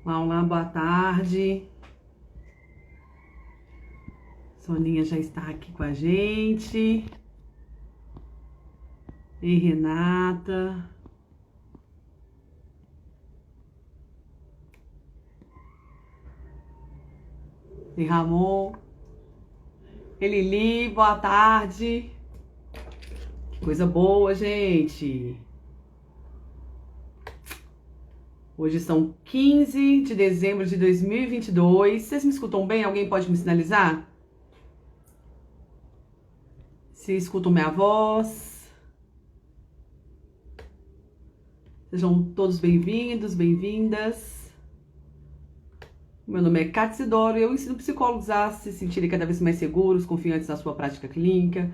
Olá, boa tarde. Soninha já está aqui com a gente. E Renata. E Ramon. E Lili, boa tarde. Que coisa boa, gente. Hoje são 15 de dezembro de 2022. Vocês me escutam bem? Alguém pode me sinalizar? Se escutam minha voz. Sejam todos bem-vindos, bem-vindas. Meu nome é Cátia Isidoro e eu ensino psicólogos a se sentirem cada vez mais seguros, confiantes na sua prática clínica,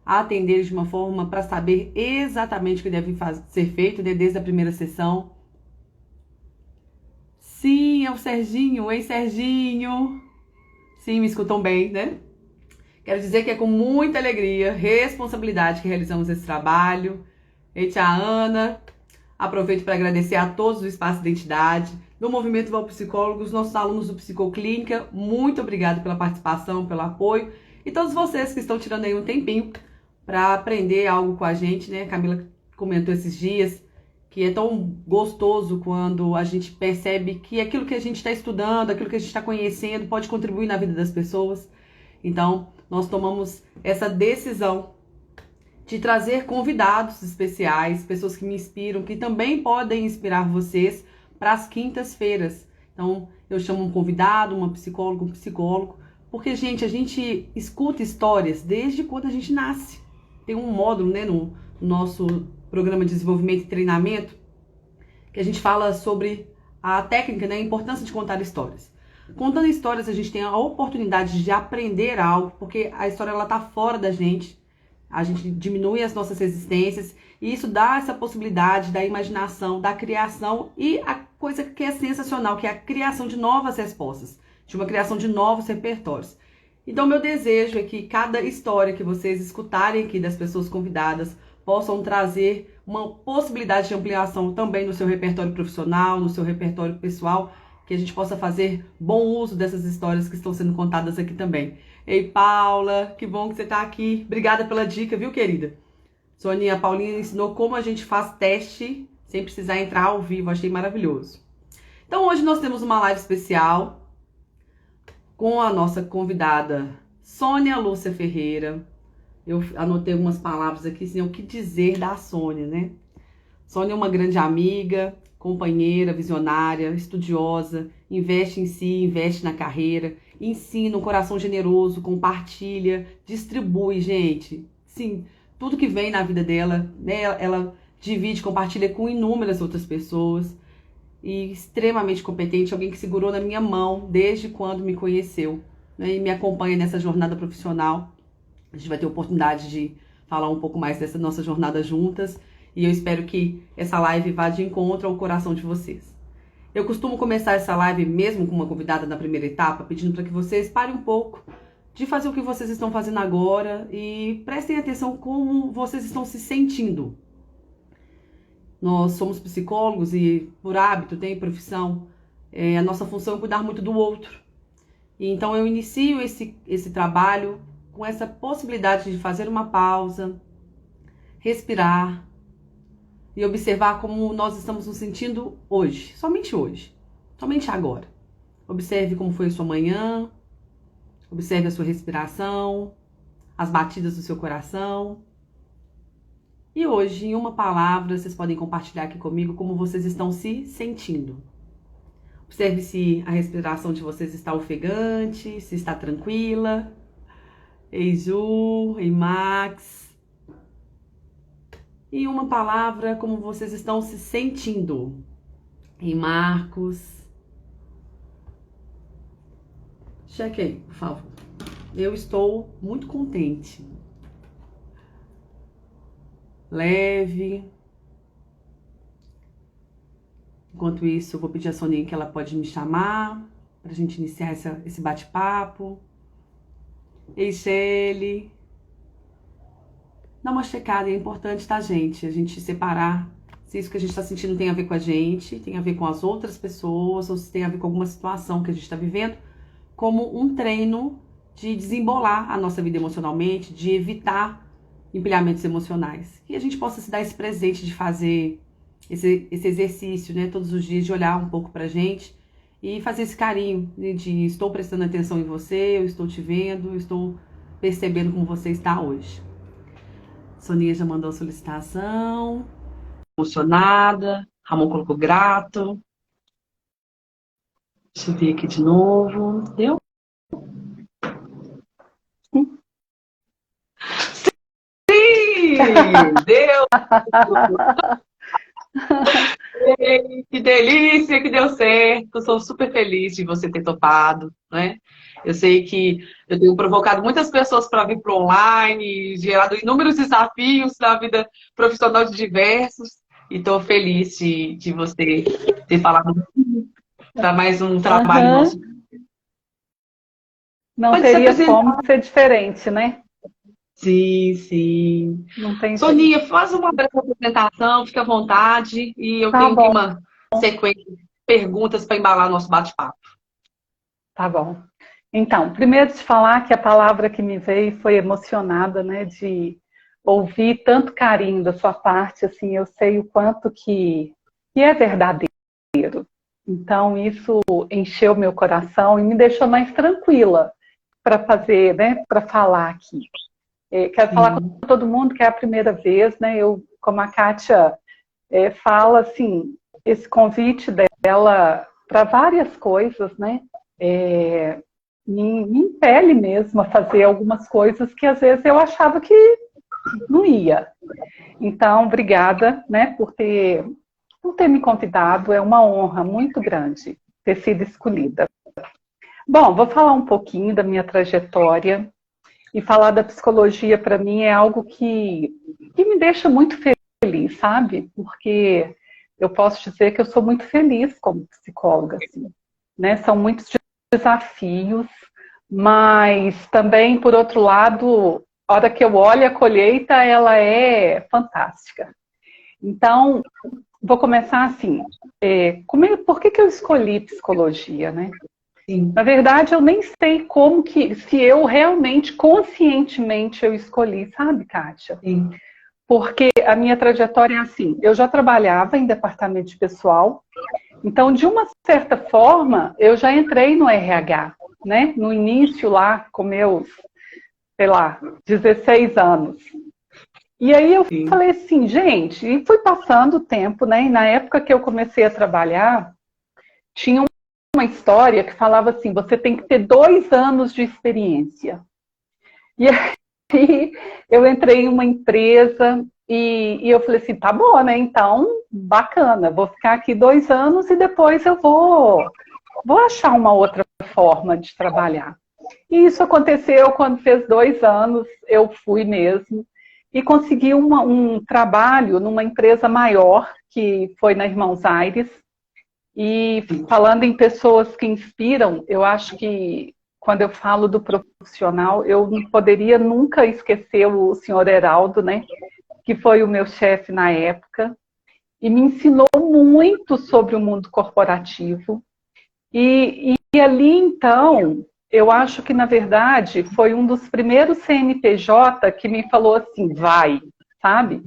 a atender de uma forma para saber exatamente o que deve ser feito, né, desde a primeira sessão. Sim, é o Serginho. Oi, Serginho. Sim, me escutam bem, né? Quero dizer que é com muita alegria, responsabilidade que realizamos esse trabalho. Ei, tia Ana. Aproveito para agradecer a todos do Espaço Identidade, do Movimento Valpsicólogos, nossos alunos do Psicoclínica. Muito obrigado pela participação, pelo apoio. E todos vocês que estão tirando aí um tempinho para aprender algo com a gente, né? A Camila comentou esses dias que é tão gostoso quando a gente percebe que aquilo que a gente está estudando, aquilo que a gente está conhecendo pode contribuir na vida das pessoas. Então, nós tomamos essa decisão de trazer convidados especiais, pessoas que me inspiram, que também podem inspirar vocês para as quintas-feiras. Então, eu chamo um convidado, uma psicóloga, um psicólogo, porque, gente, a gente escuta histórias desde quando a gente nasce. Tem um módulo, né, no nosso programa de desenvolvimento e treinamento, que a gente fala sobre a técnica, né, a importância de contar histórias. Contando histórias, a gente tem a oportunidade de aprender algo, porque a história ela tá fora da gente. A gente diminui as nossas resistências e isso dá essa possibilidade da imaginação, da criação e a coisa que é sensacional, que é a criação de novas respostas, de uma criação de novos repertórios. Então, meu desejo é que cada história que vocês escutarem aqui das pessoas convidadas possam trazer uma possibilidade de ampliação também no seu repertório profissional, no seu repertório pessoal, que a gente possa fazer bom uso dessas histórias que estão sendo contadas aqui também. Ei, Paula, que bom que você está aqui. Obrigada pela dica, viu, querida? Soninha, a Paulinha ensinou como a gente faz teste sem precisar entrar ao vivo. Achei maravilhoso. Então, hoje nós temos uma live especial com a nossa convidada Sônia Lúcia Ferreira. Eu anotei algumas palavras aqui, assim, o que dizer da Sônia, né? Sônia é uma grande amiga, companheira, visionária, estudiosa, investe em si, investe na carreira, ensina, um coração generoso, compartilha, distribui, gente. Sim, tudo que vem na vida dela, né, ela divide, compartilha com inúmeras outras pessoas. E extremamente competente, alguém que segurou na minha mão desde quando me conheceu, né, e me acompanha nessa jornada profissional. A gente vai ter a oportunidade de falar um pouco mais dessa nossa jornada juntas. E eu espero que essa live vá de encontro ao coração de vocês. Eu costumo começar essa live mesmo com uma convidada na primeira etapa, pedindo para que vocês parem um pouco de fazer o que vocês estão fazendo agora e prestem atenção como vocês estão se sentindo. Nós somos psicólogos e, por hábito, tem profissão, a nossa função é cuidar muito do outro. E então eu inicio esse trabalho com essa possibilidade de fazer uma pausa, respirar, e observar como nós estamos nos sentindo hoje, somente agora. Observe como foi a sua manhã, observe a sua respiração, as batidas do seu coração. E hoje, em uma palavra, vocês podem compartilhar aqui comigo como vocês estão se sentindo. Observe se a respiração de vocês está ofegante, se está tranquila. Ei, Ju, ei, Max. E uma palavra, como vocês estão se sentindo. Em Marcos. Cheque aí, por favor. Eu estou muito contente. Leve. Enquanto isso, eu vou pedir a Soninha que ela pode me chamar para a gente iniciar esse bate-papo. Ei, Shelly. Dá uma checada, é importante, tá, gente? A gente separar se isso que a gente está sentindo tem a ver com a gente, tem a ver com as outras pessoas, ou se tem a ver com alguma situação que a gente está vivendo, como um treino de desembolar a nossa vida emocionalmente, de evitar empilhamentos emocionais. E a gente possa se dar esse presente de fazer esse exercício, né, todos os dias, de olhar um pouco pra gente e fazer esse carinho, né, de estou prestando atenção em você, eu estou te vendo, eu estou percebendo como você está hoje. Soninha já mandou a solicitação. Emocionada. Ramon colocou grato. Deixa eu ver aqui de novo. Deu? Sim! Deu! Que delícia que deu certo. Sou super feliz de você ter topado, né? Eu sei que eu tenho provocado muitas pessoas para vir para o online, gerado inúmeros desafios na vida profissional de diversos, e estou feliz de você ter falado para mais um trabalho nosso. Não Pode teria ser como ser diferente, né? Sim, sim. Não tem jeito. Soninha, faz uma breve apresentação, fica à vontade, e eu Tá tenho aqui bom, uma sequência de perguntas para embalar nosso bate-papo. tá bom. Então, primeiro te falar que a palavra que me veio foi emocionada, né? De ouvir tanto carinho da sua parte, assim, eu sei o quanto que é verdadeiro. Então, isso encheu meu coração e me deixou mais tranquila para fazer, né? Para falar aqui. Quero falar com todo mundo que é a primeira vez, né? Eu, como a Kátia fala, assim, esse convite dela para várias coisas, né? Me impele mesmo a fazer algumas coisas que às vezes eu achava que não ia. Então, obrigada, né, por ter me convidado. É uma honra muito grande ter sido escolhida. Bom, vou falar um pouquinho da minha trajetória. E falar da psicologia, para mim, é algo que me deixa muito feliz, sabe? Porque eu posso dizer que eu sou muito feliz como psicóloga, assim, né? São muitos desafios, mas também, por outro lado, a hora que eu olho a colheita, ela é fantástica. Então, vou começar assim. Por que eu escolhi psicologia, né? Sim. Na verdade, eu nem sei como que, se eu realmente, conscientemente, eu escolhi, sabe, Kátia? Sim. Porque a minha trajetória é assim, eu já trabalhava em departamento de pessoal, então, de uma certa forma, eu já entrei no RH, né? No início lá, com meus, sei lá, 16 anos. E aí eu falei assim, gente, e fui passando o tempo, né? E na época que eu comecei a trabalhar, tinha uma história que falava assim, você tem que ter 2 anos de experiência. E aí eu entrei em uma empresa e eu falei assim, tá bom, né? Então, bacana, vou ficar aqui 2 anos e depois eu vou achar uma outra forma de trabalhar. E isso aconteceu quando fez 2 anos, eu fui mesmo e consegui um trabalho numa empresa maior, que foi na Irmãos Aires. E falando em pessoas que inspiram, eu acho que quando eu falo do profissional, eu não poderia nunca esquecer o senhor Heraldo, né? Que foi o meu chefe na época, e me ensinou muito sobre o mundo corporativo. E ali, então, eu acho que, na verdade, foi um dos primeiros CNPJ que me falou assim, vai, sabe?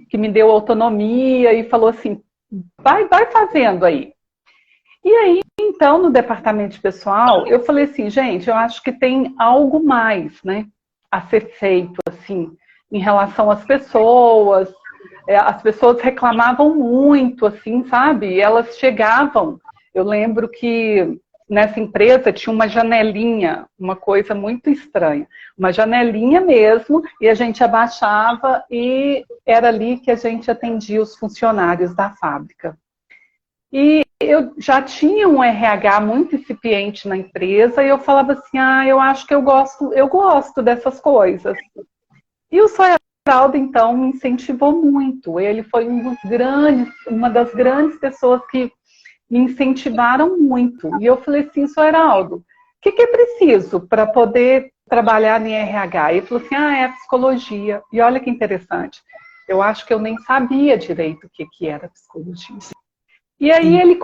Que me deu autonomia e falou assim, vai fazendo aí. E aí, então, no departamento de pessoal, eu falei assim, gente, eu acho que tem algo mais, né, a ser feito, assim, em relação às pessoas. As pessoas reclamavam muito, assim, sabe? Elas chegavam. Eu lembro que nessa empresa tinha uma janelinha, uma coisa muito estranha. Uma janelinha mesmo, e a gente abaixava e era ali que a gente atendia os funcionários da fábrica. E eu já tinha um RH muito incipiente na empresa e eu falava assim, eu acho que eu gosto dessas coisas. E o Soeraldo, então, me incentivou muito. Ele foi uma das grandes pessoas que me incentivaram muito. E eu falei assim, Soeraldo, o que é preciso para poder trabalhar em RH? Ele falou assim, é a psicologia. E olha que interessante. Eu acho que eu nem sabia direito o que era psicologia. E aí ele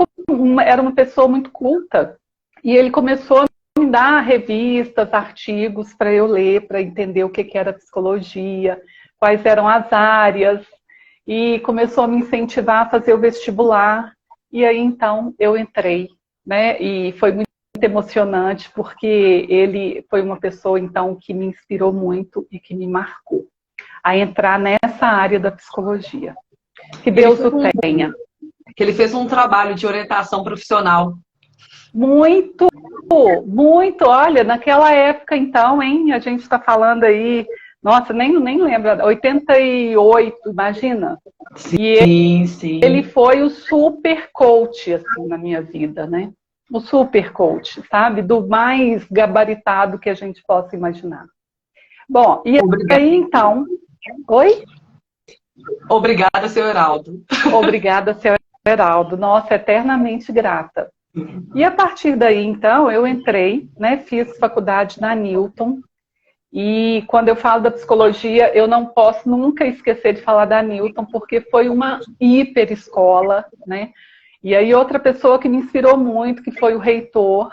era uma pessoa muito culta, e ele começou a me dar revistas, artigos para eu ler, para entender o que era psicologia, quais eram as áreas, e começou a me incentivar a fazer o vestibular. E aí, então, eu entrei, né? E foi muito emocionante, porque ele foi uma pessoa, então, que me inspirou muito e que me marcou a entrar nessa área da psicologia. Que Deus o tenha. Que ele fez um trabalho de orientação profissional. Muito, muito. Olha, naquela época, então, hein? A gente está falando aí, nossa, nem lembro, 88, imagina? Sim, sim. Ele foi o super coach, assim, na minha vida, né? O super coach, sabe? Do mais gabaritado que a gente possa imaginar. Bom, e aí, então... Oi? Obrigada, seu Heraldo. Obrigada, seu Heraldo. Nossa, eternamente grata. E a partir daí, então, eu entrei, né? Fiz faculdade na Newton. E quando eu falo da psicologia, eu não posso nunca esquecer de falar da Newton, porque foi uma hiper escola, né? E aí outra pessoa que me inspirou muito, que foi o reitor,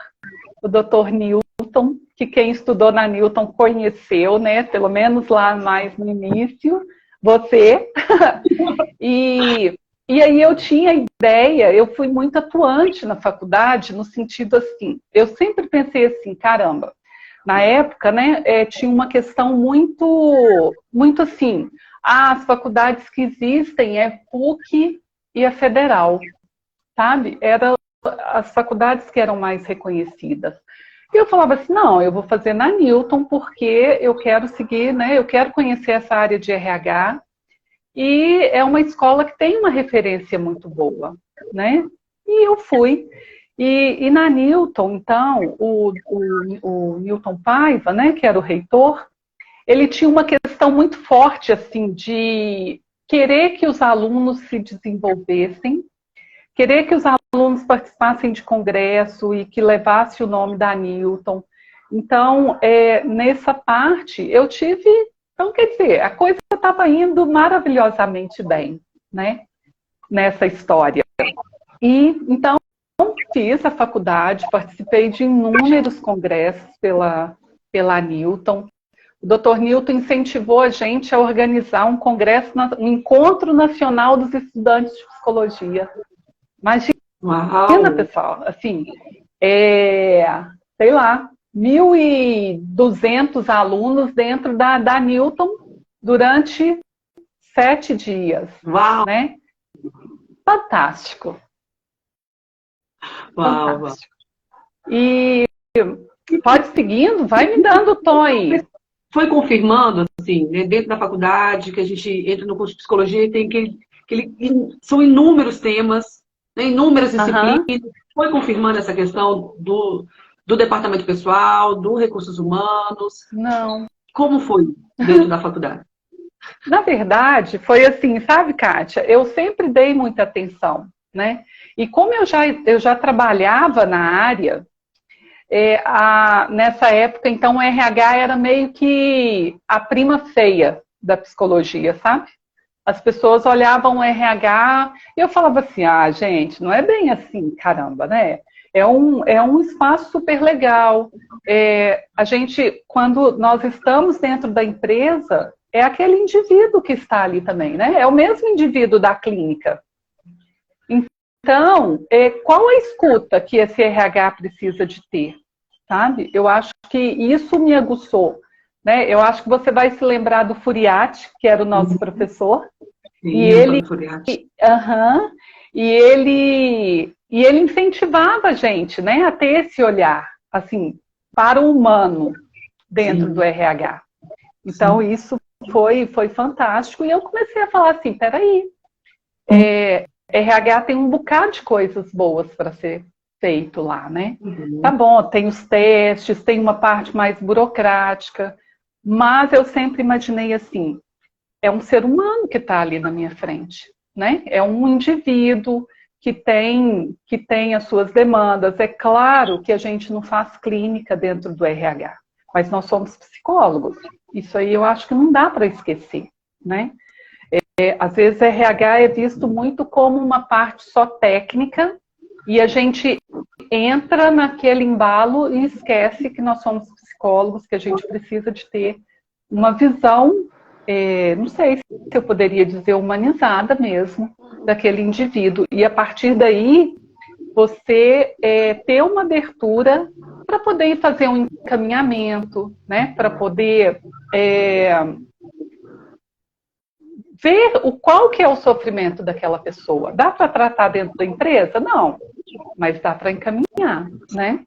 o Dr. Newton, que quem estudou na Newton conheceu, né? Pelo menos lá mais no início, você. E aí eu tinha ideia, eu fui muito atuante na faculdade, no sentido assim, eu sempre pensei assim, caramba, na época, né, tinha uma questão muito assim, as faculdades que existem é PUC e a Federal, sabe? Eram as faculdades que eram mais reconhecidas. E eu falava assim, não, eu vou fazer na Newton porque eu quero seguir, né, eu quero conhecer essa área de RH, e é uma escola que tem uma referência muito boa, né? E eu fui. E na Newton, então, o Newton Paiva, né, que era o reitor, ele tinha uma questão muito forte, assim, de querer que os alunos se desenvolvessem, querer que os alunos participassem de congresso e que levasse o nome da Newton. Então, nessa parte, eu tive... Então, quer dizer, a coisa estava indo maravilhosamente bem, né? Nessa história. E, então, fiz a faculdade, participei de inúmeros congressos pela Newton. O Dr. Newton incentivou a gente a organizar um congresso, um encontro nacional dos estudantes de psicologia. Imagina, pessoal, assim, sei lá, 1.200 alunos dentro da Newton durante 7 dias. Uau! Né? Fantástico. Uau, fantástico. E pode seguindo, vai me dando o tom aí. Foi confirmando, assim, né, dentro da faculdade, que a gente entra no curso de psicologia e tem são inúmeros temas, né, inúmeras disciplinas. Foi confirmando essa questão do departamento pessoal, do recursos humanos? Não. Como foi dentro da faculdade? Na verdade, foi assim, sabe, Kátia? Eu sempre dei muita atenção, né? E como eu já trabalhava na área, nessa época, então, o RH era meio que a prima feia da psicologia, sabe? As pessoas olhavam o RH e eu falava assim, gente, não é bem assim, caramba, né? É um espaço super legal. A gente, quando nós estamos dentro da empresa, é aquele indivíduo que está ali também, né? É o mesmo indivíduo da clínica. Então, qual a escuta que esse RH precisa de ter, sabe? Eu acho que isso me aguçou, né? Eu acho que você vai se lembrar do Furiati, que era o nosso professor. Sim, e ele incentivava a gente, né, a ter esse olhar, assim, para o humano dentro do RH. Então, isso foi fantástico. E eu comecei a falar assim, peraí, RH tem um bocado de coisas boas para ser feito lá, né? Tá bom, tem os testes, tem uma parte mais burocrática, mas eu sempre imaginei assim, é um ser humano que está ali na minha frente, né? É um indivíduo que tem as suas demandas. É claro que a gente não faz clínica dentro do RH, mas nós somos psicólogos. Isso aí eu acho que não dá para esquecer, né? Às vezes RH é visto muito como uma parte só técnica e a gente entra naquele embalo e esquece que nós somos psicólogos, que a gente precisa de ter uma visão, não sei se eu poderia dizer humanizada mesmo, daquele indivíduo. E a partir daí, você ter uma abertura para poder fazer um encaminhamento, né? Para poder ver qual que é o sofrimento daquela pessoa. Dá para tratar dentro da empresa? Não, mas dá para encaminhar, né?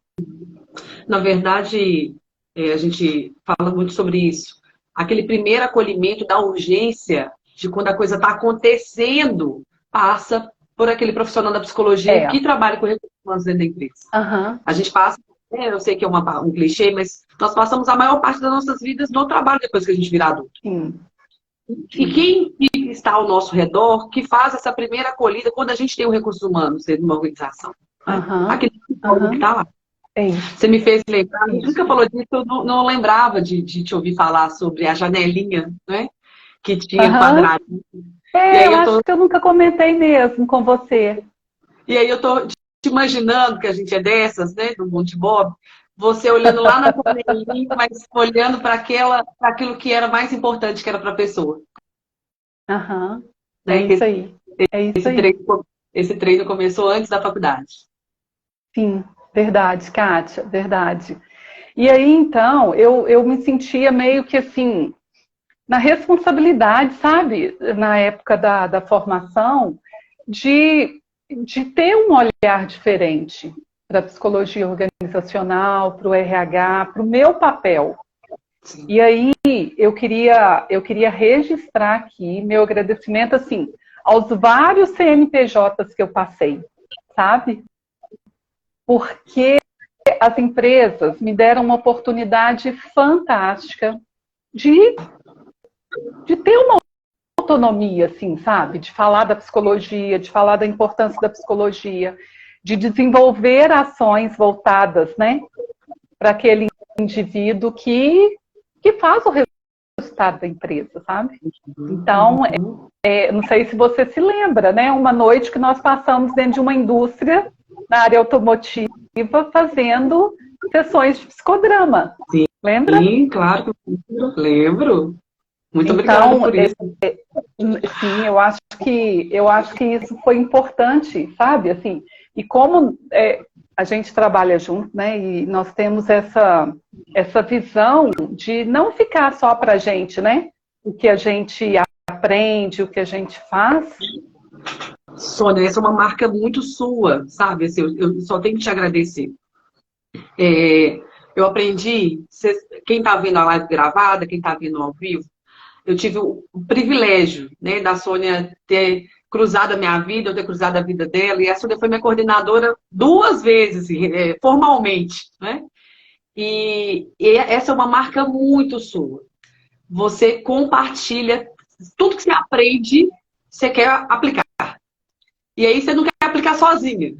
Na verdade, a gente fala muito sobre isso. Aquele primeiro acolhimento da urgência de quando a coisa está acontecendo, passa por aquele profissional da psicologia que trabalha com recursos humanos dentro da empresa. Uhum. A gente passa, eu sei que é um clichê, mas nós passamos a maior parte das nossas vidas no trabalho depois que a gente virar adulto. Sim. E quem está ao nosso redor que faz essa primeira acolhida quando a gente tem o recursos humanos dentro de uma organização? Uhum. Aquele que está lá. Você me fez lembrar, a gente nunca falou disso, eu não lembrava de te ouvir falar sobre a janelinha, né? Que tinha quadradinho. Eu acho que eu nunca comentei mesmo com você. E aí eu tô te imaginando que a gente é dessas, né? Do Monte Bob. Você olhando lá na janelinha, mas olhando para aquilo que era mais importante, que era para a pessoa. Aham. É isso aí. Esse treino começou antes da faculdade. Sim, verdade, Kátia, verdade. E aí, então, eu me sentia meio que assim, na responsabilidade, sabe? Na época da formação, de ter um olhar diferente para a psicologia organizacional, para o RH, para o meu papel. Sim. E aí, eu queria registrar aqui meu agradecimento, assim, aos vários CNPJs que eu passei, sabe? Porque as empresas me deram uma oportunidade fantástica de ter uma autonomia, assim, sabe? De falar da psicologia, de falar da importância da psicologia, de desenvolver ações voltadas, né, para aquele indivíduo que faz o resultado da empresa, sabe? Então, não sei se você se lembra, né? Uma noite que nós passamos dentro de uma indústria na área automotiva fazendo sessões de psicodrama. Sim. Lembra? Sim, claro que eu lembro. Muito obrigada por isso. Sim, eu acho que isso foi importante, sabe? Assim, e como a gente trabalha junto, né? E nós temos essa visão de não ficar só para a gente, né? O que a gente aprende, o que a gente faz. Sônia, essa é uma marca muito sua, sabe? Assim, eu só tenho que te agradecer. Eu aprendi, quem está vendo a live gravada, quem está vendo ao vivo, eu tive o privilégio, né, da Sônia ter cruzado a minha vida, eu ter cruzado a vida dela, e a Sônia foi minha coordenadora 2 vezes, formalmente, né? E essa é uma marca muito sua. Você compartilha tudo que você aprende, você quer aplicar. E aí você não quer aplicar sozinha.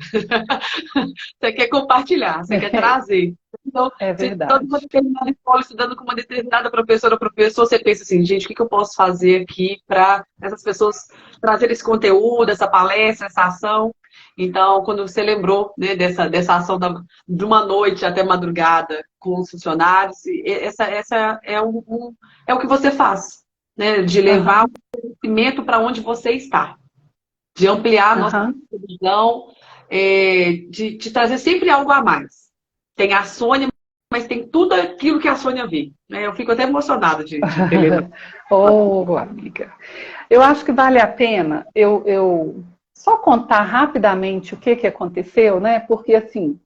Você quer compartilhar, você quer trazer. Então, é verdade. Se todo mundo terminar na escola estudando com uma determinada professora ou professor, você pensa assim, gente, o que eu posso fazer aqui para essas pessoas trazerem esse conteúdo, essa palestra, essa ação? Então, quando você lembrou, né, dessa ação de uma noite até madrugada com os funcionários, essa é o que você faz, né? De levar o conhecimento para onde você está. De ampliar a nossa visão, de trazer sempre algo a mais. Tem a Sônia, mas tem tudo aquilo que a Sônia vê. Né? Eu fico até emocionada de ter lembrado. Oh, amiga. Eu acho que vale a pena eu só contar rapidamente o que aconteceu, né? Porque, assim,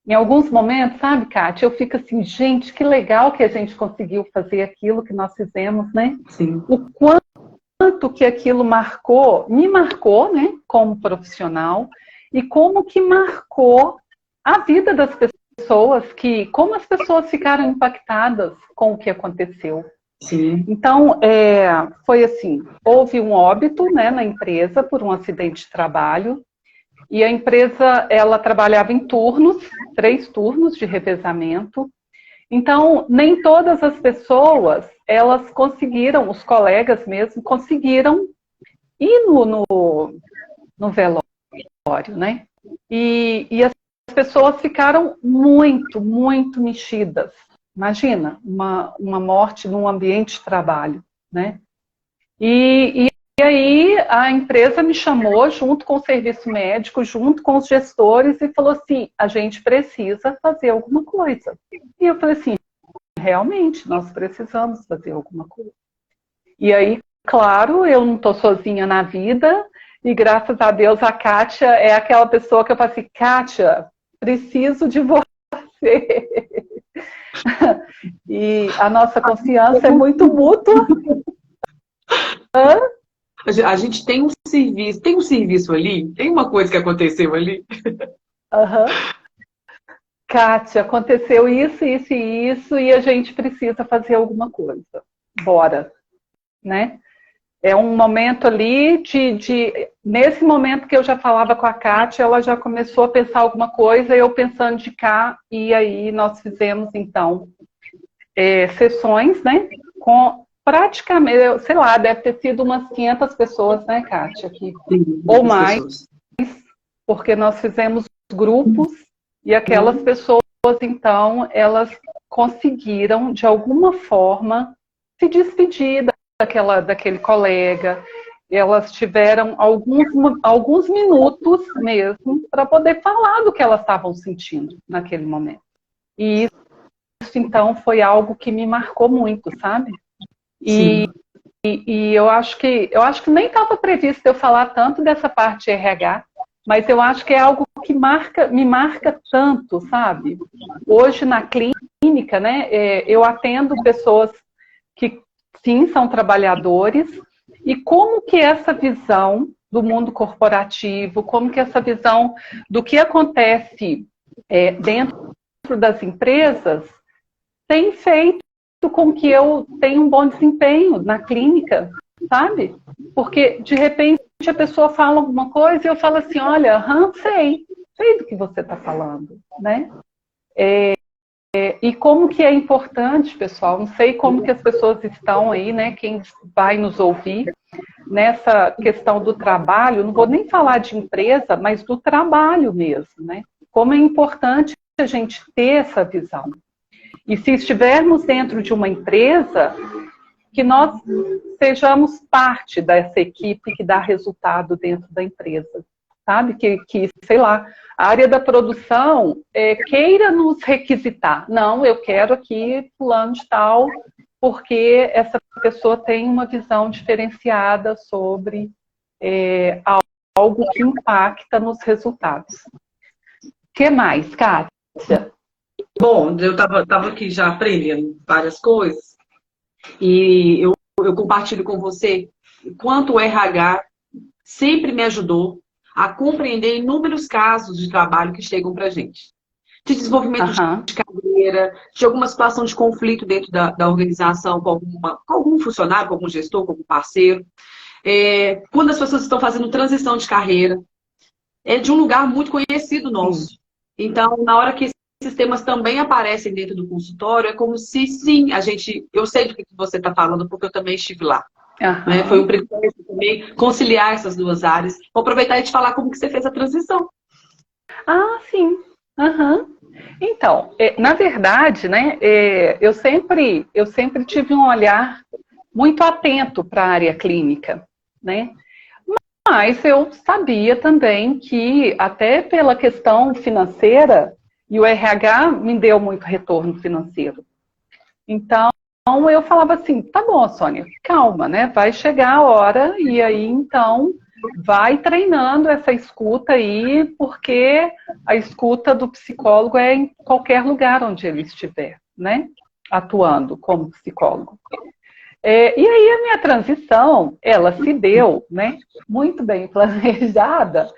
em alguns momentos, sabe, Kátia, eu fico assim, gente, que legal que a gente conseguiu fazer aquilo que nós fizemos, né? Sim. O quanto que aquilo me marcou, né, como profissional, e como que marcou a vida das pessoas, como as pessoas ficaram impactadas com o que aconteceu. Sim. Então, foi assim, houve um óbito, né, na empresa por um acidente de trabalho, e a empresa, ela trabalhava em turnos, 3 turnos de revezamento. Então, nem todas as pessoas, elas conseguiram, os colegas mesmo, conseguiram ir no velório, né? E as pessoas ficaram muito, muito mexidas. Imagina, uma morte num ambiente de trabalho, né? E aí a empresa me chamou junto com o serviço médico, junto com os gestores e falou assim, a gente precisa fazer alguma coisa. E eu falei assim, realmente, nós precisamos fazer alguma coisa. E aí, claro, eu não estou sozinha na vida e graças a Deus a Kátia é aquela pessoa que eu falo assim, Kátia, preciso de você. E a nossa confiança é muito mútua. A gente tem um serviço ali, tem uma coisa que aconteceu ali. Uhum. Kátia, aconteceu isso, isso e isso, e a gente precisa fazer alguma coisa. Bora, né? É um momento ali nesse momento que eu já falava com a Kátia, ela já começou a pensar alguma coisa, eu pensando de cá, e aí nós fizemos, então, sessões, né? Com praticamente, sei lá, deve ter sido umas 500 pessoas, né, Kátia? Aqui, Sim, ou mais, pessoas. porque nós fizemos grupos, e aquelas pessoas, então, elas conseguiram, de alguma forma, se despedir daquele colega. Elas tiveram alguns minutos mesmo para poder falar do que elas estavam sentindo naquele momento. E isso, então, foi algo que me marcou muito, sabe? E eu acho que nem estava previsto eu falar tanto dessa parte de RH, mas eu acho que é algo que me marca tanto, sabe? Hoje na clínica, né, eu atendo pessoas que sim são trabalhadores, e como que essa visão do mundo corporativo, como que essa visão do que acontece dentro das empresas tem feito com que eu tenha um bom desempenho na clínica, sabe? Porque, de repente, a pessoa fala alguma coisa e eu falo assim, olha, sei do que você está falando, né? E como que é importante, pessoal, não sei como que as pessoas estão aí, né, quem vai nos ouvir, nessa questão do trabalho, não vou nem falar de empresa, mas do trabalho mesmo, né? Como é importante a gente ter essa visão. E se estivermos dentro de uma empresa, que nós sejamos parte dessa equipe que dá resultado dentro da empresa. Sabe? Que sei lá, a área da produção queira nos requisitar. Não, eu quero aqui fulano de tal, porque essa pessoa tem uma visão diferenciada sobre algo que impacta nos resultados. O que mais, Kátia? Bom, eu estava aqui já aprendendo várias coisas e eu compartilho com você quanto o RH sempre me ajudou a compreender inúmeros casos de trabalho que chegam para a gente. De desenvolvimento de carreira, de alguma situação de conflito dentro da organização com algum funcionário, com algum gestor, com algum parceiro. Quando as pessoas estão fazendo transição de carreira, é de um lugar muito conhecido nosso. Então, na hora que esses temas também aparecem dentro do consultório, é como se, sim, eu sei do que você está falando, porque eu também estive lá. Né? Foi um privilégio também conciliar essas duas áreas. Vou aproveitar e te falar como que você fez a transição. Ah, sim. Então, na verdade, né, eu sempre tive um olhar muito atento para a área clínica, né? Mas eu sabia também que, até pela questão financeira, e o RH me deu muito retorno financeiro. Então, eu falava assim, tá bom, Sônia, calma, né? Vai chegar a hora e aí, então, vai treinando essa escuta aí, porque a escuta do psicólogo é em qualquer lugar onde ele estiver, né? Atuando como psicólogo. E aí a minha transição, ela se deu, né? Muito bem planejada.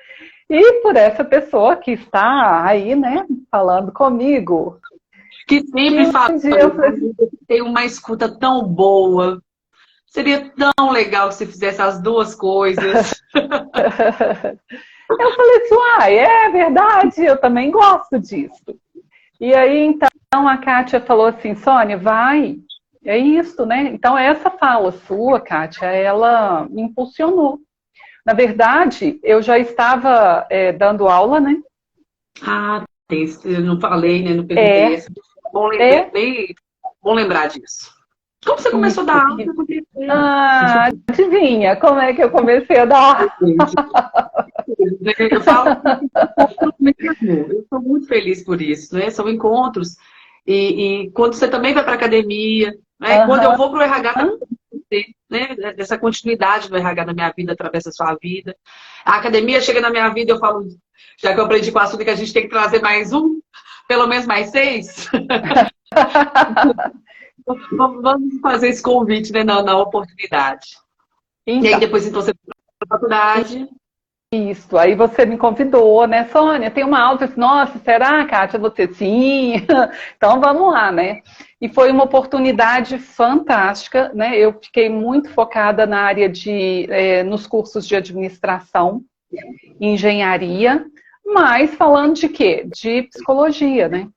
E por essa pessoa que está aí, né, falando comigo. Que sempre fala, tem uma escuta tão boa. Seria tão legal se fizesse as duas coisas. Eu falei assim, é verdade, eu também gosto disso. E aí, então, a Kátia falou assim, Sônia, vai, é isso, né? Então, essa fala sua, Kátia, ela me impulsionou. Na verdade, eu já estava dando aula, né? Ah, eu não falei, né? Não É, perguntei. Bom, é bom lembrar disso. Como você começou a dar isso. aula? Ah, adivinha como é que eu comecei a dar Eu falo mesmo, eu estou muito feliz por isso, né? São encontros. E quando você também vai para a academia, né? Quando eu aula? vou para o RH, também, né? Essa continuidade do RH na minha vida, através da sua vida. A academia chega na minha vida, eu falo, já que eu aprendi com a Sueli que a gente tem que trazer mais um, pelo menos mais 6. Vamos fazer esse convite, né, na oportunidade. E aí Então, depois, então, você vai para a faculdade. isso. Aí você me convidou, né, Sônia? Tem uma aula. Eu disse, nossa, será, Kátia? Você sim? Então vamos lá, né? E foi uma oportunidade fantástica, né? Eu fiquei muito focada na área nos cursos de administração, engenharia, mas falando de quê? De psicologia, né?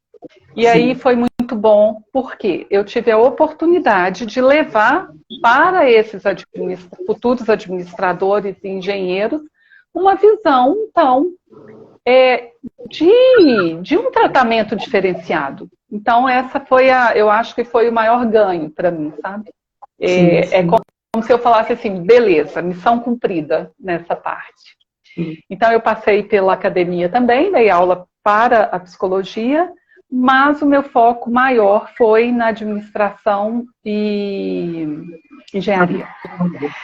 E aí Sim. foi muito bom, porque eu tive a oportunidade de levar para esses futuros administradores e engenheiros uma visão, então, de um tratamento diferenciado. Então, essa foi eu acho que foi o maior ganho para mim, sabe? Sim, É sim. como se eu falasse assim, beleza, missão cumprida nessa parte. Sim. Então, eu passei pela academia também, dei aula para a psicologia, mas o meu foco maior foi na administração e engenharia.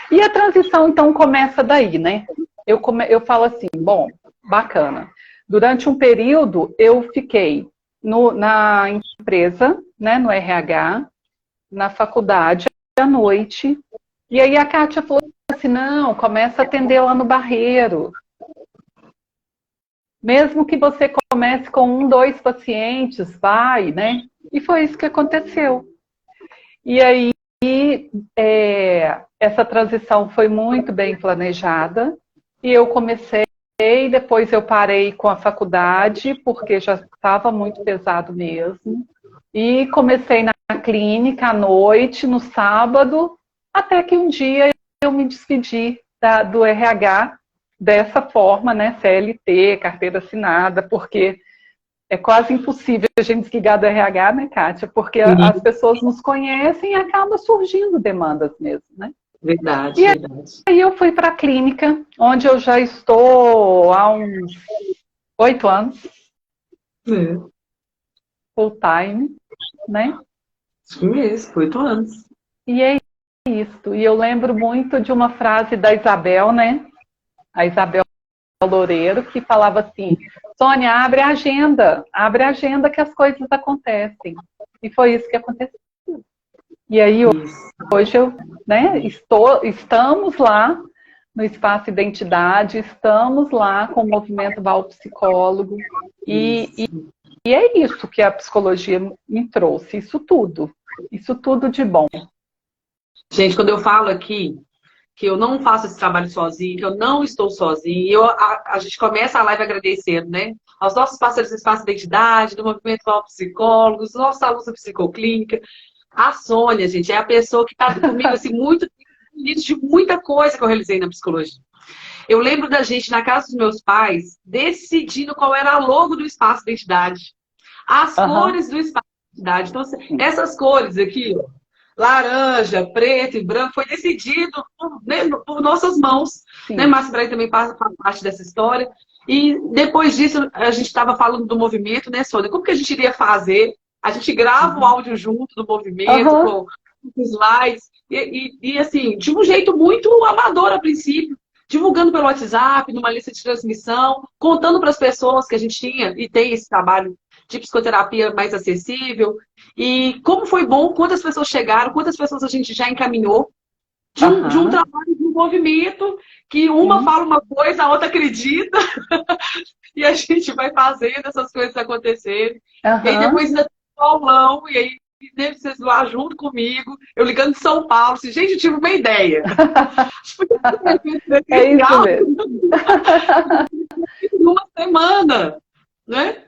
E a transição, então, começa daí, né? Eu falo assim, bom, bacana. Durante um período, eu fiquei na empresa, né, no RH, na faculdade, à noite. E aí a Kátia falou assim, não, começa a atender lá no Barreiro. Mesmo que você comece com 1, 2 pacientes, vai, né? E foi isso que aconteceu. E aí, essa transição foi muito bem planejada. E eu comecei, depois eu parei com a faculdade, porque já estava muito pesado mesmo. E comecei na clínica à noite, no sábado, até que um dia eu me despedi do RH dessa forma, né, CLT, carteira assinada, porque é quase impossível a gente desligar do RH, né, Kátia? Porque as pessoas nos conhecem e acaba surgindo demandas mesmo, né? Verdade, E verdade. aí eu fui para a clínica, onde eu já estou há uns 8 anos, É. full time, né? Isso mesmo, 8 anos. E é isso. E eu lembro muito de uma frase da Isabel, né? A Isabel Loureiro, que falava assim, Sônia, abre a agenda que as coisas acontecem. E foi isso que aconteceu. E aí Isso. hoje né, estamos lá no Espaço Identidade, estamos lá com o movimento Val Psicólogo, e é isso que a psicologia me trouxe, isso tudo de bom. Gente, quando eu falo aqui que eu não faço esse trabalho sozinho, que eu não estou sozinho, a gente começa a live agradecendo, né? Aos nossos parceiros do Espaço Identidade, do Movimento Val Psicólogos, aos alunos da Psicoclínica. A Sônia, gente, é a pessoa que está comigo assim, muito feliz de muita coisa que eu realizei na psicologia. Eu lembro da gente, na casa dos meus pais, decidindo qual era a logo do Espaço Identidade. As cores do Espaço Identidade. Então, essas cores aqui, ó, laranja, preto e branco, foi decidido por nossas mãos. Né? Márcio Braga também faz parte dessa história. E depois disso, a gente estava falando do movimento, né, Sônia? Como que a gente iria fazer? A gente grava o áudio junto do movimento, com slides, e assim, de um jeito muito amador a princípio, divulgando pelo WhatsApp, numa lista de transmissão, contando para as pessoas que a gente tinha e tem esse trabalho de psicoterapia mais acessível. E como foi bom, quantas pessoas chegaram, quantas pessoas a gente já encaminhou de um trabalho, de um movimento, que uma fala uma coisa, a outra acredita, e a gente vai fazendo essas coisas acontecerem. E aí depois ainda tem o aulão, e aí vocês lá junto comigo, eu ligando de São Paulo, assim, gente, eu tive uma ideia. É isso mesmo. Uma semana, né?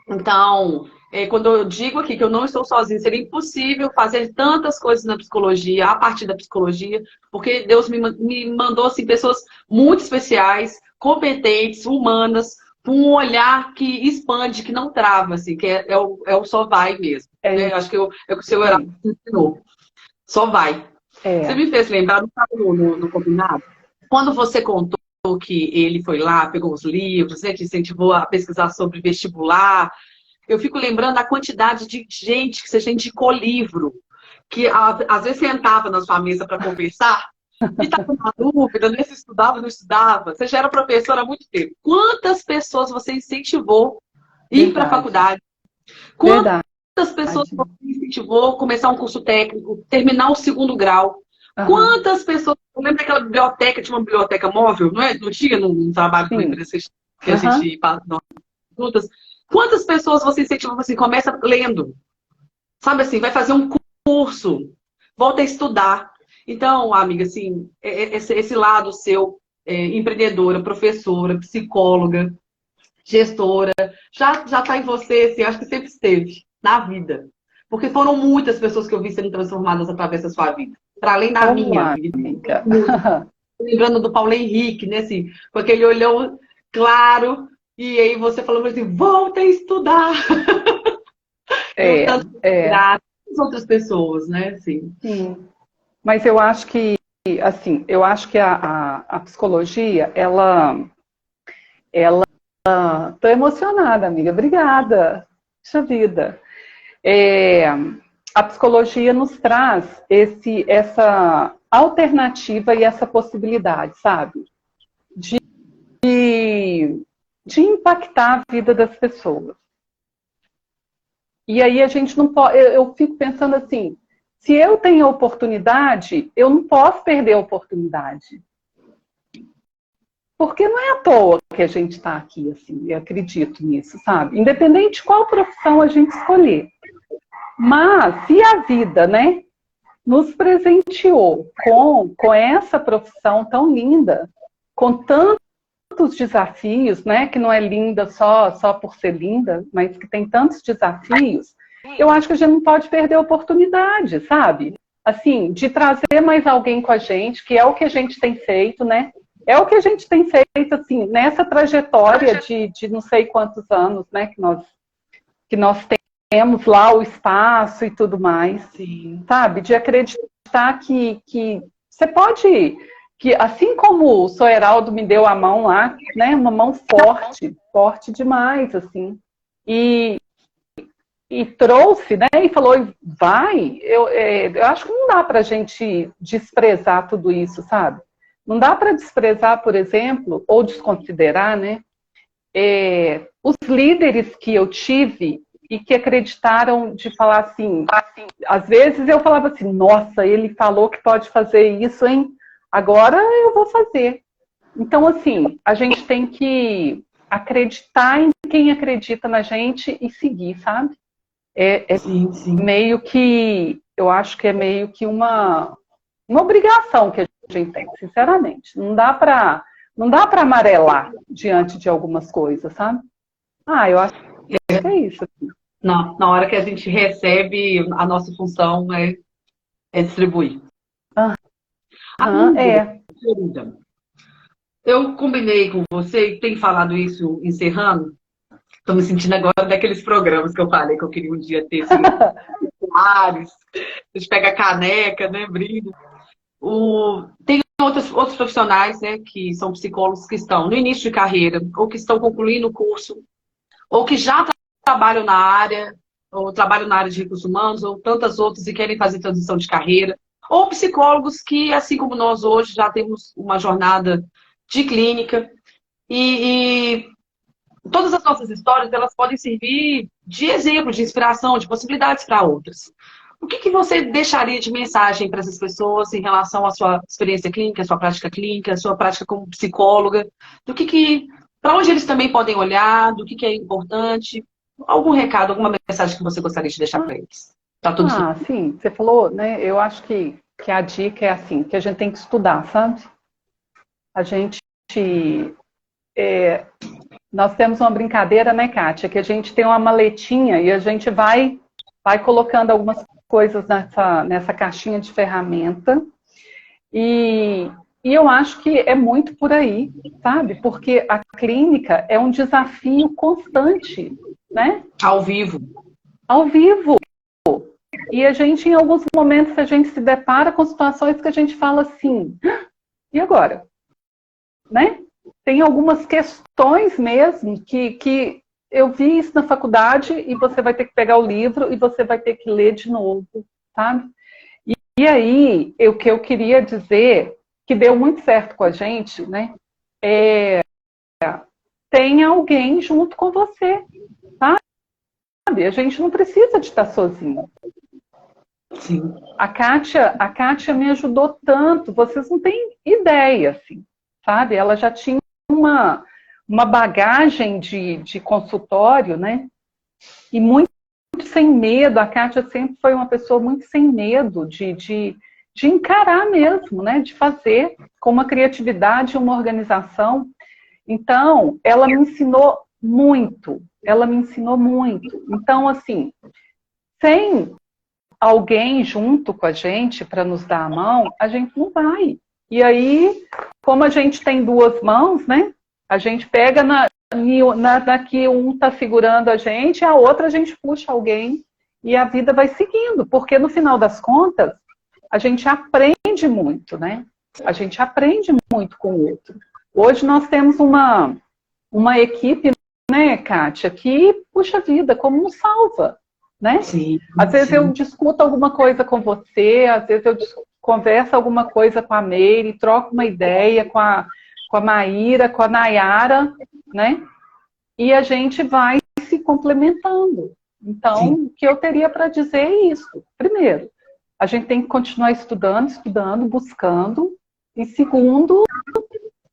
Então, quando eu digo aqui que eu não estou sozinha, seria impossível fazer tantas coisas na psicologia, a partir da psicologia, porque Deus me mandou assim, pessoas muito especiais, competentes, humanas, com um olhar que expande, que não trava, assim, que é o só vai mesmo. Né? Acho que é o que o seu Heraldo ensinou. Só vai. Você me fez lembrar, não estava no combinado? Quando você contou que ele foi lá, pegou os livros, né, te incentivou a pesquisar sobre vestibular, eu fico lembrando a quantidade de gente que você indicou livro, que às vezes sentava na sua mesa para conversar e estava na dúvida, né, se estudava ou não estudava. Você já era professora há muito tempo. Quantas pessoas você incentivou a ir para a faculdade? Quantas pessoas você incentivou a começar um curso técnico, terminar o segundo grau? Quantas pessoas... Eu lembro daquela biblioteca, tinha uma biblioteca móvel, não é? Não tinha num trabalho com empresa que a gente juntas. Quantas pessoas você incentivou assim, começa lendo? Sabe assim, vai fazer um curso, volta a estudar. Então, amiga, assim, esse lado seu, empreendedora, professora, psicóloga, gestora, já está em você, assim, acho que sempre esteve na vida. Porque foram muitas pessoas que eu vi sendo transformadas através da sua vida. Para além da minha vida. Lembrando do Paulo Henrique, né, assim, com aquele olhão claro, e aí você falou assim, volta a estudar. As outras pessoas, né, assim. Sim. Mas eu acho que, assim, a psicologia, tô emocionada, amiga, obrigada, puxa vida. A psicologia nos traz essa alternativa e essa possibilidade, sabe? De impactar a vida das pessoas. E aí a gente não pode, eu fico pensando assim, se eu tenho a oportunidade, eu não posso perder a oportunidade. Porque não é à toa que a gente está aqui, assim, eu acredito nisso, sabe? Independente de qual profissão a gente escolher. Mas, se a vida, né, nos presenteou com essa profissão tão linda, com tantos desafios, né, que não é linda só por ser linda, mas que tem tantos desafios, eu acho que a gente não pode perder a oportunidade, sabe? Assim, de trazer mais alguém com a gente, que é o que a gente tem feito, né? É o que a gente tem feito, assim, nessa trajetória de não sei quantos anos, né, que nós temos lá o espaço e tudo mais. Sim. Sabe? De acreditar que você pode, que assim como o Sr. Heraldo me deu a mão lá, né, uma mão forte, forte demais, assim, e trouxe, né, e falou, vai, eu acho que não dá pra gente desprezar tudo isso, sabe? Não dá para desprezar, por exemplo, ou desconsiderar, né, os líderes que eu tive e que acreditaram de falar assim, às vezes eu falava assim, nossa, ele falou que pode fazer isso, hein? Agora eu vou fazer. Então, assim, a gente tem que acreditar em quem acredita na gente e seguir, sabe? Sim. Meio que, eu acho que é meio que uma obrigação que a gente tem, sinceramente. Não dá para amarelar diante de algumas coisas, sabe? Eu acho que é isso. Assim. Na hora que a gente recebe, a nossa função é distribuir. Eu combinei com você e tenho falado isso encerrando. Estou me sentindo agora daqueles programas que eu falei que eu queria um dia ter assim, a gente pega a caneca, né, brilha. Tem outros profissionais, né, que são psicólogos que estão no início de carreira, ou que estão concluindo o curso, ou que já trabalham na área, ou trabalham na área de recursos humanos, ou tantas outras e querem fazer transição de carreira, ou psicólogos que, assim como nós hoje, já temos uma jornada de clínica e todas as nossas histórias, elas podem servir de exemplo, de inspiração, de possibilidades para outras. O que você deixaria de mensagem para essas pessoas em relação à sua experiência clínica, à sua prática clínica, à sua prática como psicóloga? Para onde eles também podem olhar, do que é importante? Algum recado, alguma mensagem que você gostaria de deixar para eles? Tá tudo sim, você falou, né? Eu acho que a dica é assim, que a gente tem que estudar, sabe? A gente Nós temos uma brincadeira, né, Kátia, que a gente tem uma maletinha e a gente vai colocando algumas coisas nessa caixinha de ferramenta. E eu acho que é muito por aí, sabe? Porque a clínica é um desafio constante, né? Ao vivo. Ao vivo. E a gente, em alguns momentos, a gente se depara com situações que a gente fala assim, e agora? Né? Tem algumas questões mesmo que eu vi isso na faculdade e você vai ter que pegar o livro e você vai ter que ler de novo, sabe? E aí, o que eu queria dizer, que deu muito certo com a gente, né? Tem alguém junto com você, sabe? A gente não precisa de estar sozinho. Sim. A Kátia me ajudou tanto, vocês não têm ideia, assim, sabe? Ela já tinha uma bagagem de consultório, né? E muito sem medo. A Kátia sempre foi uma pessoa muito sem medo de encarar mesmo, né? De fazer com uma criatividade, uma organização. Então, ela me ensinou muito. Ela me ensinou muito. Então, assim, sem alguém junto com a gente para nos dar a mão, a gente não vai. E aí, como a gente tem duas mãos, né? A gente pega na que um está segurando a gente, a outra a gente puxa alguém e a vida vai seguindo, porque no final das contas, a gente aprende muito, né? A gente aprende muito com o outro. Hoje nós temos uma equipe, né, Kátia, que, puxa vida, como nos salva, né? Sim, às vezes sim. eu discuto alguma coisa com você, às vezes eu converso alguma coisa com a Meire, troco uma ideia com a Maíra, com a Nayara, né? E a gente vai se complementando. Então, Sim. o que eu teria para dizer é isso. Primeiro, a gente tem que continuar estudando, buscando. E segundo,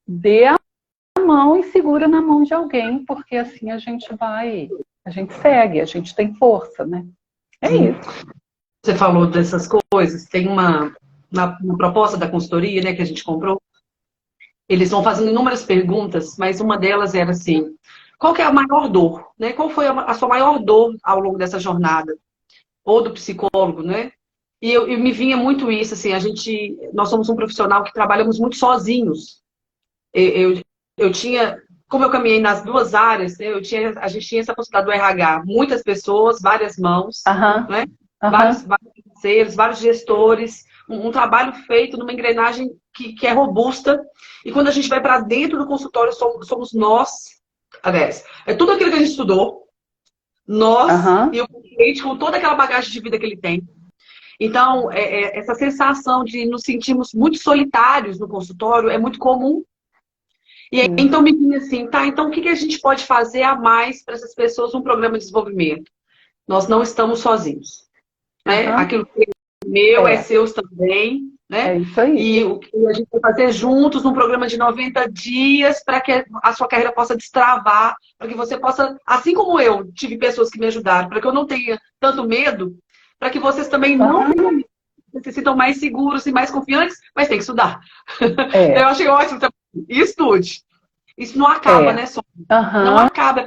dê a mão e segura na mão de alguém, porque assim a gente segue, a gente tem força, né? É Sim. isso. Você falou dessas coisas, tem uma proposta da consultoria, né, que a gente comprou. Eles vão fazendo inúmeras perguntas, mas uma delas era assim: qual que é a maior dor, né? Qual foi a sua maior dor ao longo dessa jornada? Ou do psicólogo, né? E eu me vinha muito isso, assim, nós somos um profissional que trabalhamos muito sozinhos. Eu tinha, como eu caminhei nas duas áreas, né, a gente tinha essa possibilidade do RH, muitas pessoas, várias mãos, né? Vários parceiros, vários gestores, um trabalho feito numa engrenagem que é robusta. E quando a gente vai para dentro do consultório, somos nós, aliás, é tudo aquilo que a gente estudou, nós e o cliente com toda aquela bagagem de vida que ele tem. Então, essa sensação de nos sentirmos muito solitários no consultório é muito comum. E aí, então me vinha assim, tá, então o que a gente pode fazer a mais para essas pessoas num programa de desenvolvimento? Nós não estamos sozinhos. Né? Aquilo que é meu é seu também. Né? É isso aí. E o que a gente vai fazer juntos num programa de 90 dias para que a sua carreira possa destravar, para que você possa, assim como eu tive pessoas que me ajudaram, para que eu não tenha tanto medo, para que vocês também não tenham medo, se sintam mais seguros e mais confiantes, mas tem que estudar. Eu achei ótimo também. E estude. Isso não acaba, né, Sônia? Não acaba,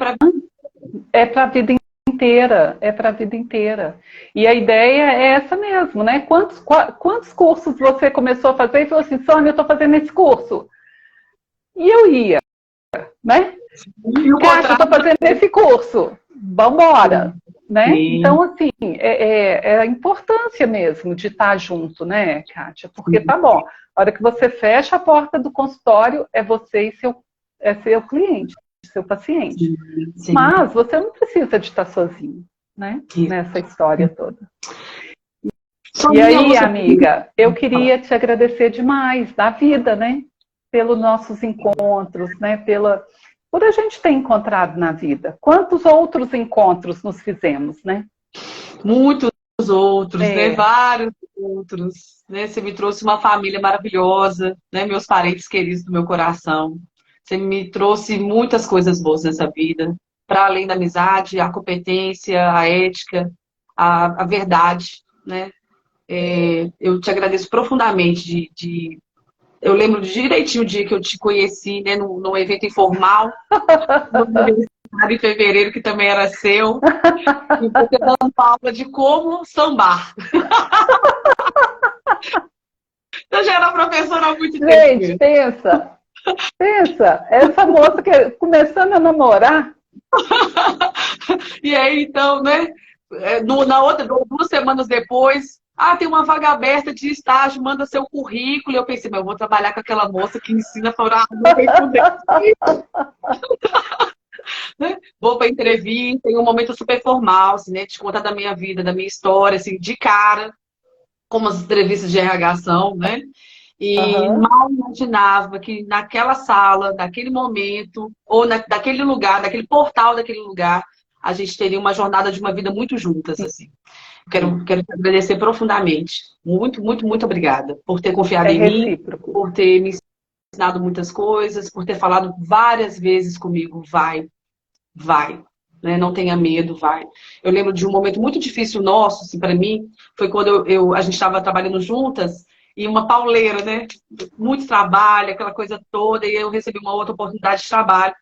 é para a vida inteira, é para a vida inteira. E a ideia é essa mesmo, né? Quantos cursos você começou a fazer e falou assim, Sônia, eu estou fazendo esse curso? E eu ia, né? Kátia, eu estou fazendo esse curso. Vambora, né? Sim. Então, assim, é a importância mesmo de estar junto, né, Kátia? Porque tá bom, a hora que você fecha a porta do consultório, é você e seu cliente, seu paciente. Sim. Mas você não precisa de estar sozinho, né? Nessa história toda. E aí, amiga, eu queria te agradecer demais da vida, né? Pelos nossos encontros, né? Por a gente ter encontrado na vida. Quantos outros encontros nos fizemos, né? Muitos outros, né? Vários outros. Né? Você me trouxe uma família maravilhosa, né? Meus parentes queridos do meu coração. Você me trouxe muitas coisas boas nessa vida. Para além da amizade, a competência, a ética, a verdade, né? Eu te agradeço profundamente Eu lembro direitinho o dia que eu te conheci, né, num evento informal, no aniversário em fevereiro, que também era seu, e você dando aula de como sambar. Eu já era professora há muito tempo. Gente, pensa, essa moça que começando a namorar. E aí, então, né, na outra, 2 semanas depois, tem uma vaga aberta de estágio, manda seu currículo. E eu pensei, mas eu vou trabalhar com aquela moça que ensina a orar. Né? Vou para entrevista, em um momento super formal, assim, né, de contar da minha vida, da minha história, assim, de cara, como as entrevistas de RH são, né? E mal imaginava que naquela sala, naquele momento, ou daquele lugar, daquele portal daquele lugar, a gente teria uma jornada de uma vida muito juntas, assim. Quero te agradecer profundamente. Muito, muito, muito obrigada por ter confiado em mim, por ter me ensinado muitas coisas, por ter falado várias vezes comigo, vai, né? Não tenha medo, vai. Eu lembro de um momento muito difícil nosso, assim, para mim, foi quando a gente estava trabalhando juntas, e uma pauleira, né? Muito trabalho, aquela coisa toda, e eu recebi uma outra oportunidade de trabalho.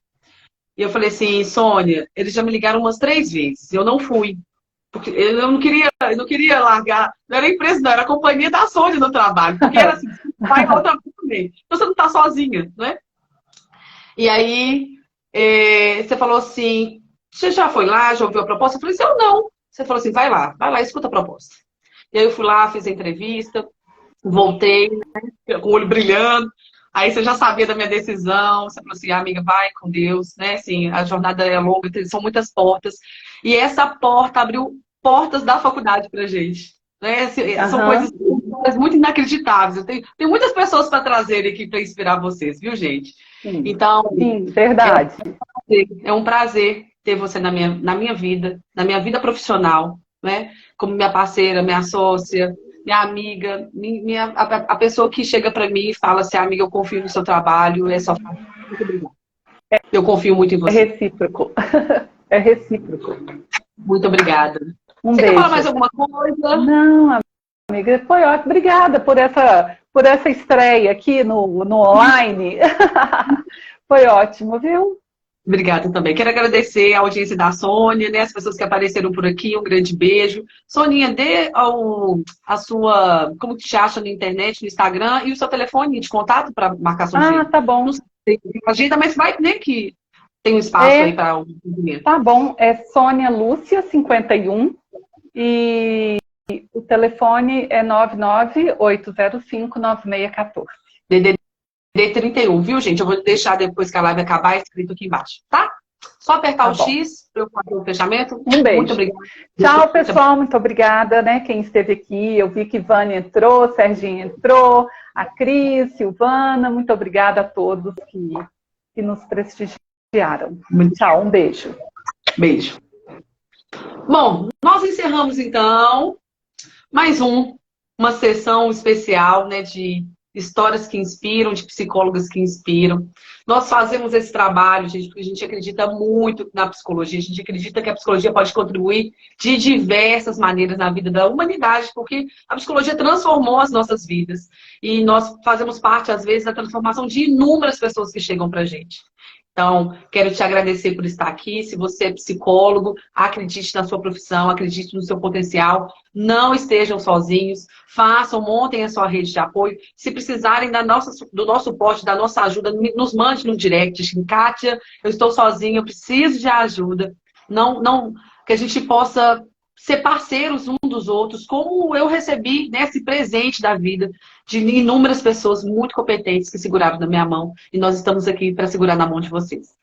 E eu falei assim, Sônia, eles já me ligaram umas 3 vezes, eu não fui. Porque eu não queria largar, não era a empresa, não, era a companhia da Sônia no trabalho, porque era assim, vai outra vez também. Então você não está sozinha, né? E aí, você falou assim, você já foi lá, já ouviu a proposta? Eu falei assim, eu não. Você falou assim, vai lá, escuta a proposta. E aí eu fui lá, fiz a entrevista, voltei, né, com o olho brilhando. Aí você já sabia da minha decisão. Você falou assim, amiga, vai com Deus, né? Assim, a jornada é longa, são muitas portas. E essa porta abriu portas da faculdade pra gente. Né? São coisas muito inacreditáveis. Eu tenho muitas pessoas para trazer aqui para inspirar vocês, viu, gente? Sim, então, sim, verdade. É um prazer ter você na minha vida profissional, né? Como minha parceira, minha sócia, minha amiga, a pessoa que chega para mim e fala assim, amiga, eu confio no seu trabalho, é só muito obrigada. Eu confio muito em você. É recíproco. É recíproco. Muito obrigada. Você quer falar mais alguma coisa? Não, amiga, foi ótimo. Obrigada por essa estreia aqui no online. Foi ótimo, viu? Obrigada também. Quero agradecer a audiência da Sônia, né, as pessoas que apareceram por aqui. Um grande beijo. Soninha, dê a sua... Como que te acha na internet, no Instagram, e o seu telefone de contato para marcação de... Tá bom. Não sei, agenda, mas vai, né, que tem um espaço aí para o movimento. Tá bom. É Sônia Lúcia, 51. E o telefone é 998059614. DDD 31, viu, gente? Eu vou deixar depois que a live acabar escrito aqui embaixo, tá? Só apertar o X para eu fazer o fechamento. Um beijo. Muito obrigada. Tchau, pessoal. Muito obrigada, né? Quem esteve aqui. Eu vi que Vânia entrou, Serginho entrou, a Cris, Silvana. Muito obrigada a todos que nos prestigiaram. Tchau, um beijo. Beijo. Bom, nós encerramos então mais uma sessão especial, né, de histórias que inspiram, de psicólogas que inspiram. Nós fazemos esse trabalho, gente, porque a gente acredita muito na psicologia, a gente acredita que a psicologia pode contribuir de diversas maneiras na vida da humanidade, porque a psicologia transformou as nossas vidas. E nós fazemos parte, às vezes, da transformação de inúmeras pessoas que chegam pra gente. Então, quero te agradecer por estar aqui. Se você é psicólogo, acredite na sua profissão, acredite no seu potencial. Não estejam sozinhos. Façam, montem a sua rede de apoio. Se precisarem do nosso suporte, da nossa ajuda, nos mande no direct. Kátia, eu estou sozinha, eu preciso de ajuda. Que a gente possa ser parceiros um dos outros, como eu recebi, né, esse presente da vida de inúmeras pessoas muito competentes que seguraram na minha mão, e nós estamos aqui para segurar na mão de vocês.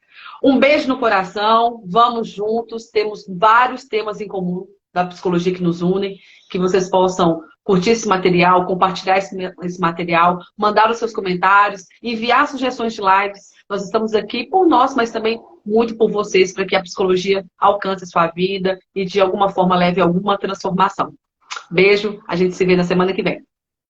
Um beijo no coração, vamos juntos, temos vários temas em comum da psicologia que nos unem, que vocês possam curtir esse material, compartilhar esse material, mandar os seus comentários, enviar sugestões de lives. Nós estamos aqui por nós, mas também muito por vocês, para que a psicologia alcance a sua vida e de alguma forma leve a alguma transformação. Beijo, a gente se vê na semana que vem.